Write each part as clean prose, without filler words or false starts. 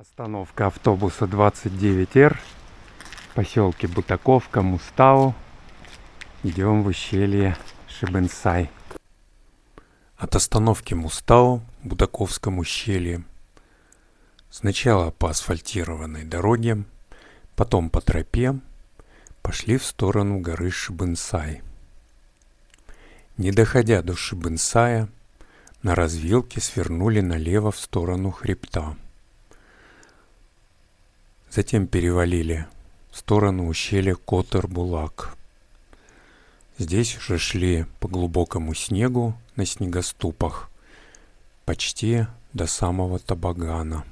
Остановка автобуса 29Р в поселке Бутаковка, Мустау. Идем в ущелье Шибенсай. От остановки Мустау в Бутаковском ущелье сначала по асфальтированной дороге, потом по тропе пошли в сторону горы Шибенсай. Не доходя до Шибенсая, на развилке свернули налево в сторону хребта. Затем перевалили в сторону ущелья Котор-Булак. Здесь уже шли по глубокому снегу на снегоступах, почти до самого Табагана.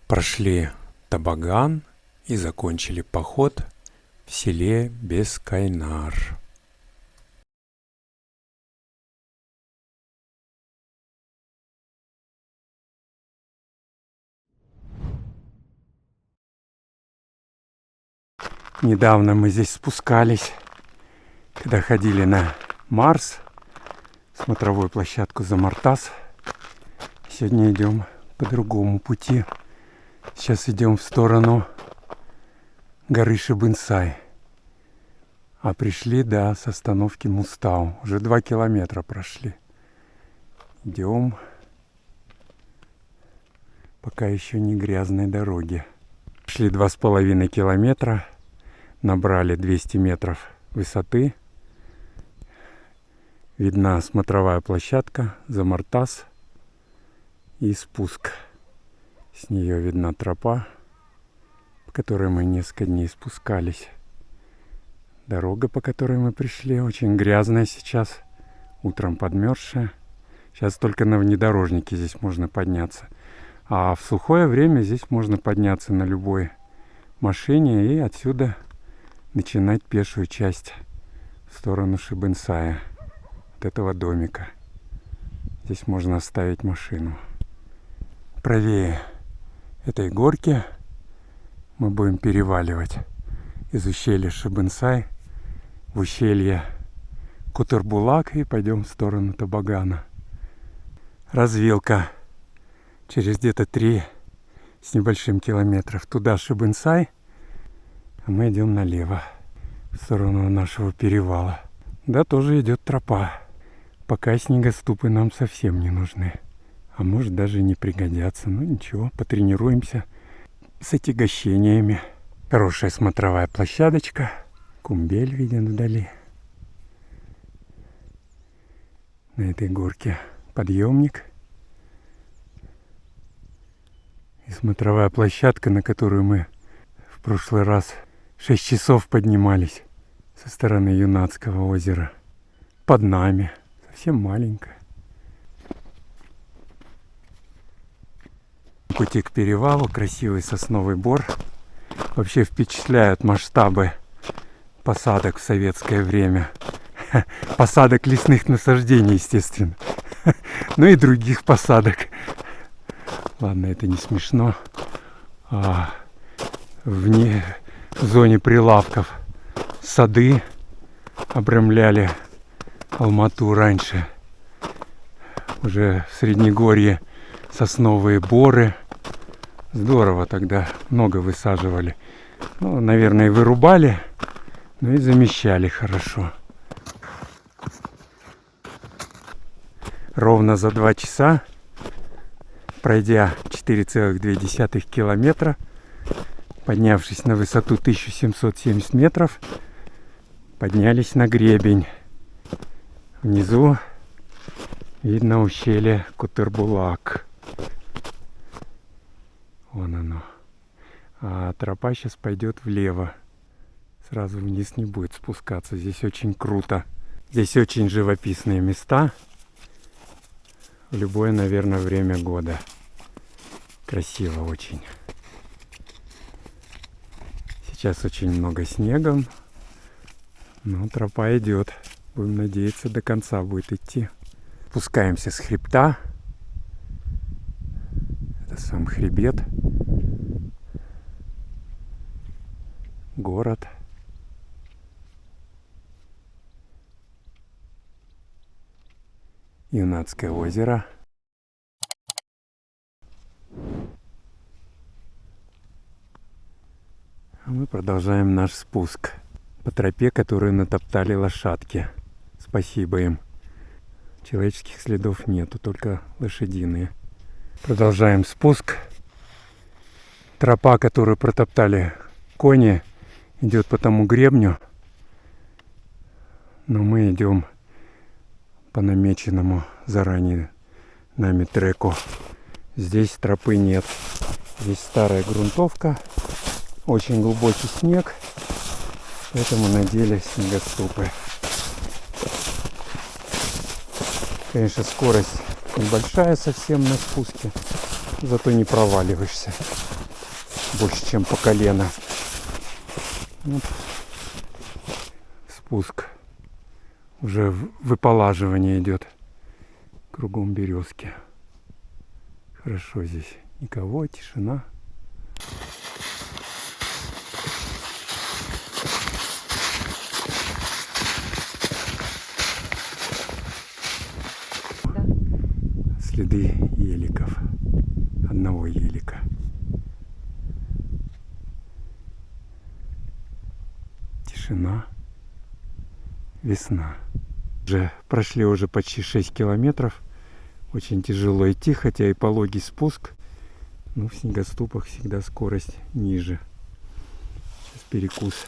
Прошли Табаган и закончили поход в селе Бескайнар. Недавно мы здесь спускались, когда ходили на Марс, смотровую площадку Замартас. Сегодня идем по другому пути. Сейчас идем в сторону горы Шибенсай. А пришли, с остановки Мустау. Уже 2 километра прошли. Идем пока еще не грязной дороге. Шли 2,5 километра. Набрали 200 метров высоты. Видна смотровая площадка Замартас и спуск. С нее видна тропа, по которой мы несколько дней спускались. Дорога, по которой мы пришли, очень грязная сейчас. Утром подмерзшая. Сейчас только на внедорожнике здесь можно подняться. А в сухое время здесь можно подняться на любой машине и отсюда начинать пешую часть в сторону Шибенсая, от этого домика. Здесь можно оставить машину. Правее этой горки мы будем переваливать из ущелья Шибенсай в ущелье Котор-Булак и пойдем в сторону Табагана. Развилка через где-то 3 с небольшим километров туда Шибенсай. А мы идем налево, в сторону нашего перевала. Да, тоже идет тропа. Пока снегоступы нам совсем не нужны. А может даже не пригодятся. Ну ничего, потренируемся с отягощениями. Хорошая смотровая площадочка. Кумбель виден вдали. На этой горке подъемник. И смотровая площадка, на которую мы в прошлый раз 6 часов поднимались со стороны Юнацкого озера. Под нами. Совсем маленькая. Пути к перевалу. Красивый сосновый бор. Вообще впечатляют масштабы посадок в советское время. Посадок лесных насаждений, естественно. Ну и других посадок. Ладно, это не смешно. В зоне прилавков сады обрамляли Алмату раньше. Уже в Среднегорье сосновые боры. Здорово тогда, много высаживали. Ну, наверное, вырубали, но и замещали хорошо. Ровно за 2 часа, пройдя 4,2 километра, поднявшись на высоту 1770 метров, поднялись на гребень. Внизу видно ущелье Котор-Булак. Вон оно. А тропа сейчас пойдет влево. Сразу вниз не будет спускаться. Здесь очень круто. Здесь очень живописные места. В любое, наверное, время года. Красиво очень. Сейчас очень много снега, но тропа идет. Будем надеяться, до конца будет идти. Спускаемся с хребта. Это сам хребет. Город. Юнацкое озеро. А мы продолжаем наш спуск по тропе, которую натоптали лошадки. Спасибо им. Человеческих следов нету, только лошадиные. Продолжаем спуск. Тропа, которую протоптали кони, идет по тому гребню. Но мы идем по намеченному заранее нами треку. Здесь тропы нет. Здесь старая грунтовка, очень глубокий снег, поэтому надели снегоступы. Конечно, скорость небольшая совсем на спуске, зато не проваливаешься больше, чем по колено. Вот. Спуск. Уже выполаживание идет. Кругом березки. Хорошо здесь. Никого, тишина. Следы еликов. Одного елика. Тишина. Весна. Прошли уже почти 6 километров. Очень тяжело идти, хотя и пологий спуск. Но в снегоступах всегда скорость ниже. Сейчас перекус.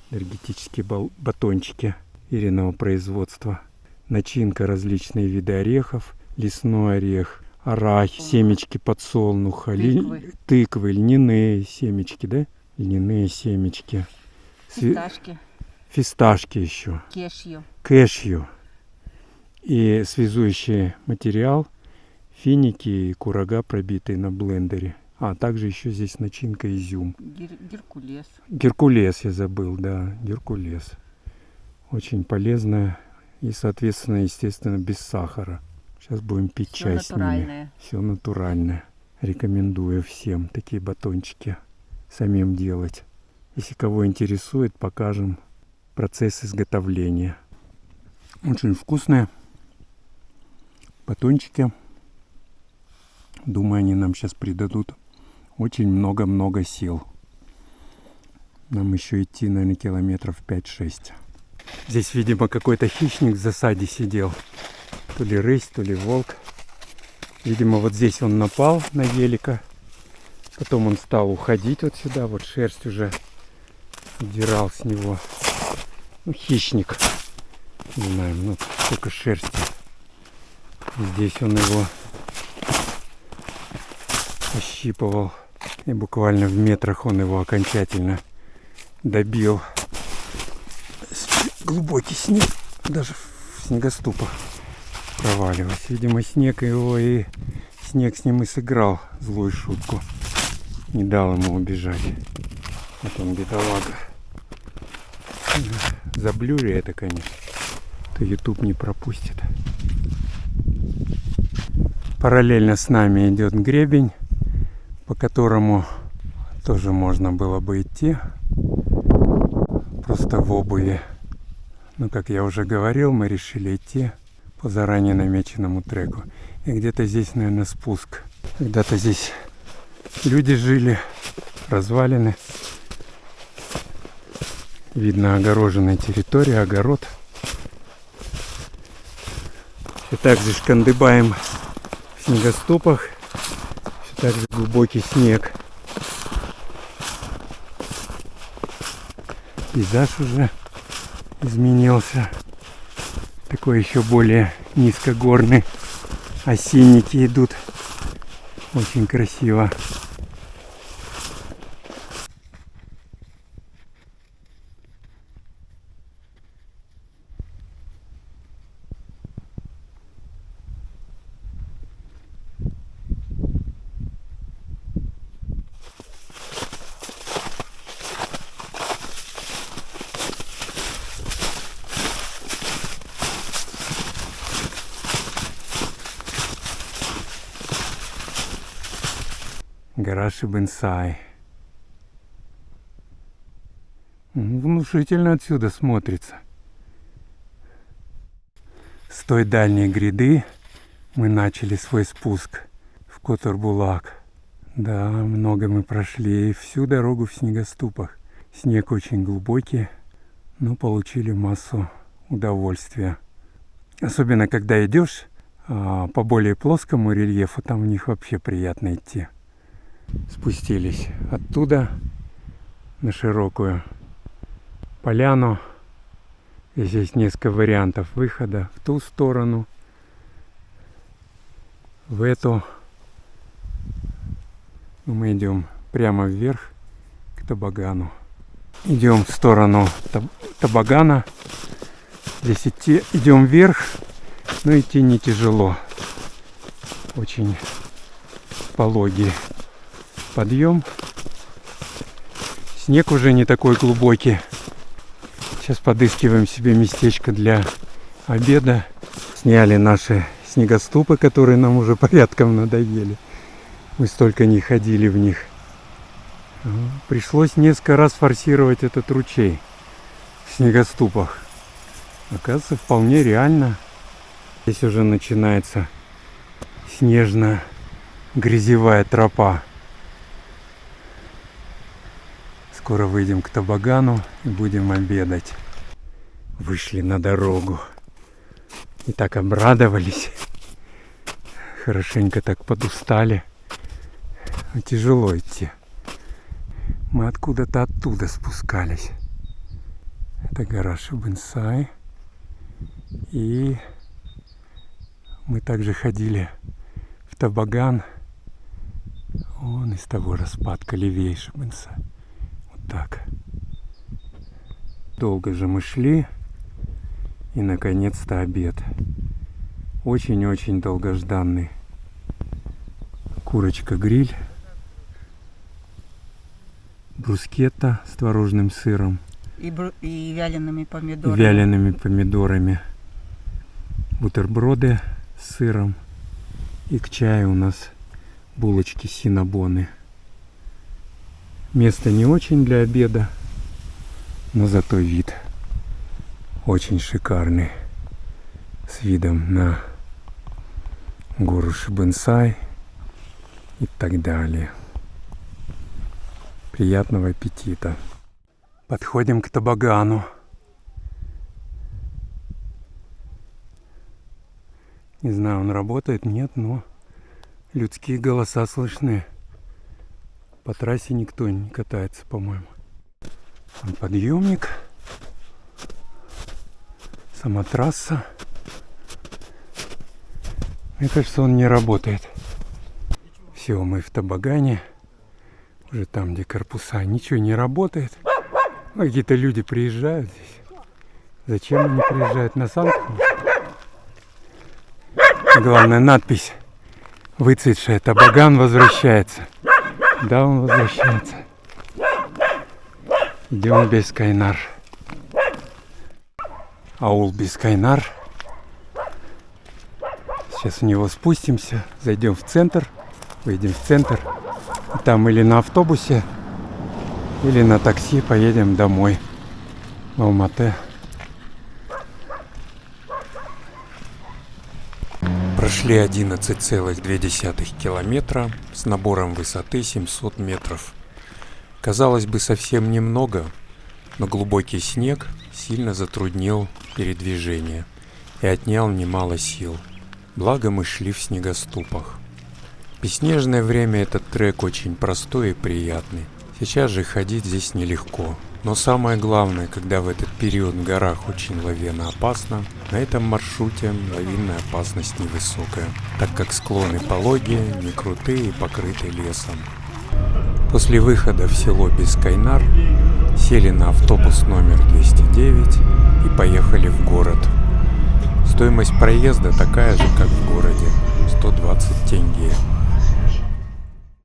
Энергетические батончики Ириного производства. Начинка, различные виды орехов. Лесной орех, арахис, семечки подсолнуха, тыквы, льняные семечки, да? Льняные семечки. Фисташки. Фисташки еще. Кешью. Кешью. И связующий материал, финики и курага, пробитые на блендере. А также еще здесь начинка изюм. Геркулес. Геркулес я забыл, да, геркулес. Очень полезная и, соответственно, естественно, без сахара. Сейчас будем пить чай с ними. Все натуральное. Рекомендую всем такие батончики самим делать. Если кого интересует, покажем процесс изготовления. Очень вкусные батончики. Думаю, они нам сейчас придадут очень много-много сил. Нам еще идти, наверное, километров 5-6. Здесь, видимо, какой-то хищник в засаде сидел. То ли рысь, то ли волк. Видимо, вот здесь он напал на елика. Потом он стал уходить вот сюда. Вот шерсть уже удирал с него. Ну, хищник. Не знаю, ну, сколько шерсти. Здесь он его ощипывал. И буквально в метрах он его окончательно добил. Глубокий снег. Даже в снегоступах проваливать. Видимо, снег его и снег с ним и сыграл злую шутку. Не дал ему убежать. Вот он, бедолага. Заблюри это, конечно. То YouTube не пропустит. Параллельно с нами идет гребень, по которому тоже можно было бы идти. Просто в обуви. Но, как я уже говорил, мы решили идти по заранее намеченному треку. И где-то здесь, наверное, спуск. Когда-то здесь люди жили, развалины. Видно огороженная территория, огород. Все так же шкандыбаем в снегоступах. Все так же глубокий снег. Пейзаж уже изменился. Такой еще более низкогорный. Осинники идут. Очень красиво. Гора Шибенсай. Внушительно отсюда смотрится. С той дальней гряды мы начали свой спуск в Котор-Булак. Да, много мы прошли, всю дорогу в снегоступах. Снег очень глубокий, но получили массу удовольствия. Особенно, когда идешь по более плоскому рельефу, там в них вообще приятно идти. Спустились оттуда на широкую поляну. Здесь есть несколько вариантов выхода в ту сторону, в эту. Мы идем прямо вверх к Табагану. Идем в сторону Табагана. Здесь идем вверх, но идти не тяжело. Очень пологий подъем. Снег уже не такой глубокий. Сейчас подыскиваем себе местечко для обеда. Сняли наши снегоступы, которые нам уже порядком надоели. Мы столько не ходили в них. Пришлось несколько раз форсировать этот ручей в снегоступах. Оказывается, вполне реально. Здесь уже начинается снежно-грязевая тропа. Скоро выйдем к Табагану и будем обедать. Вышли на дорогу. И так обрадовались. Хорошенько так подустали. Тяжело идти. Мы откуда-то оттуда спускались. Это гора Шибенсай. И мы также ходили в Табаган. Вон из того распадка левее Шибенсай. Вот так. Долго же мы шли. И наконец-то обед. Очень-очень долгожданный. Курочка-гриль. Брускетта с творожным сыром. И вялеными помидорами. Вялеными помидорами. Бутерброды с сыром. И к чаю у нас булочки синнабоны. Место не очень для обеда, но зато вид очень шикарный. С видом на гору Шибенсай и так далее. Приятного аппетита. Подходим к Табагану. Не знаю, он работает, нет, но людские голоса слышны. По трассе никто не катается, по-моему. Там подъемник. Сама трасса. Мне кажется, он не работает. Все, мы в Табагане. Уже там, где корпуса. Ничего не работает. Какие-то люди приезжают здесь. Зачем они приезжают на санкцию? Главная надпись выцветшая. Табаган возвращается. Да, он возвращается. Идем в Бескайнар. Аул Бескайнар. Сейчас в него спустимся. Зайдем в центр. Выйдем в центр. И там или на автобусе, или на такси поедем домой. В Алматы. Прошли 11,2 километра с набором высоты 700 метров. Казалось бы, совсем немного, но глубокий снег сильно затруднил передвижение и отнял немало сил. Благо мы шли в снегоступах. В бесснежное время этот трек очень простой и приятный. Сейчас же ходить здесь нелегко. Но самое главное, когда в этот период в горах очень лавинно опасно, на этом маршруте лавинная опасность невысокая, так как склоны пологие, не крутые и покрыты лесом. После выхода в село Бескайнар сели на автобус номер 209 и поехали в город. Стоимость проезда такая же, как в городе – 120 тенге.